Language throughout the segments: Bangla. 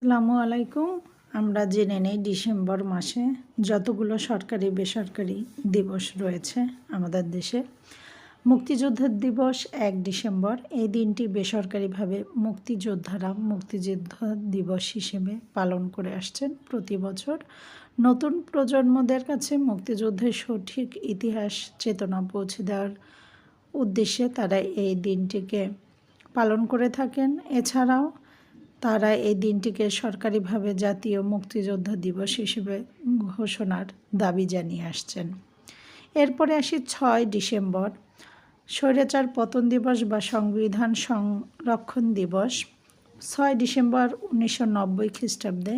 আসসালামু আলাইকুম। আমরা জেনে নেই ডিসেম্বর মাসে যতগুলো সরকারি বেসরকারি দিবস রয়েছে আমাদের দেশে। মুক্তিযোদ্ধার দিবস ১ ডিসেম্বর। এই দিনটি বেসরকারিভাবে মুক্তিযোদ্ধারা মুক্তিযুদ্ধ দিবস হিসেবে পালন করে আসছেন প্রতি বছর। নতুন প্রজন্মদের কাছে মুক্তিযুদ্ধের সঠিক ইতিহাস চেতনা পৌঁছে দেওয়ার উদ্দেশ্যে তারা এই দিনটিকে পালন করে থাকেন। এছাড়াও তারা এই দিনটিকে সরকারিভাবে জাতীয় মুক্তিযোদ্ধা দিবস হিসেবে ঘোষণার দাবি জানিয়ে আসছেন। এরপরে আসি ৬ ডিসেম্বর, স্বৈরাচার পতন দিবস বা সংবিধান সংরক্ষণ দিবস। ৬ ডিসেম্বর ১৯৯০ খ্রিস্টাব্দে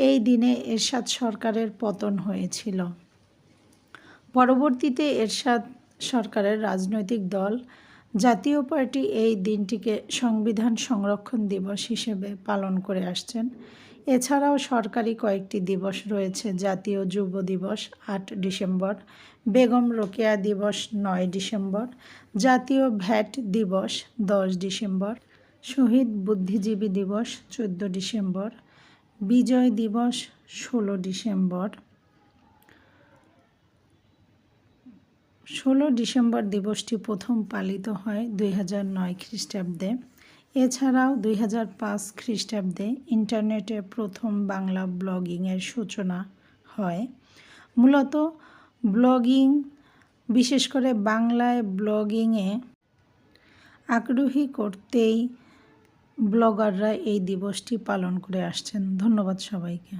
এই দিনে এরশাদ সরকারের পতন হয়েছিল। পরবর্তীতে এরশাদ সরকারের রাজনৈতিক দল জাতীয় পার্টি এই দিনটিকে সংবিধান সংরক্ষণ দিবস হিসেবে পালন করে আসছেন। এছাড়াও সরকারি কয়েকটি দিবস রয়েছে। জাতীয় যুব দিবস ৮ ডিসেম্বর, বেগম রোকেয়া দিবস ৯ ডিসেম্বর, জাতীয় ভ্যাট দিবস ১০ ডিসেম্বর, শহীদ বুদ্ধিজীবী দিবস ১৪ ডিসেম্বর, বিজয় দিবস ১৬ ডিসেম্বর। ১৬ ডিসেম্বর দিবসটি প্রথম পালিত হয় ২০০৯ খ্রিস্টাব্দে। এছাড়াও ২০০৫ খ্রিস্টাব্দে ইন্টারনেটে প্রথম বাংলা ব্লগিংয়ের সূচনা হয়। মূলত ব্লগিং, বিশেষ করে বাংলায় ব্লগিংয়ে আগ্রহী করতেই ব্লগাররা এই দিবসটি পালন করে আসছেন। ধন্যবাদ সবাইকে।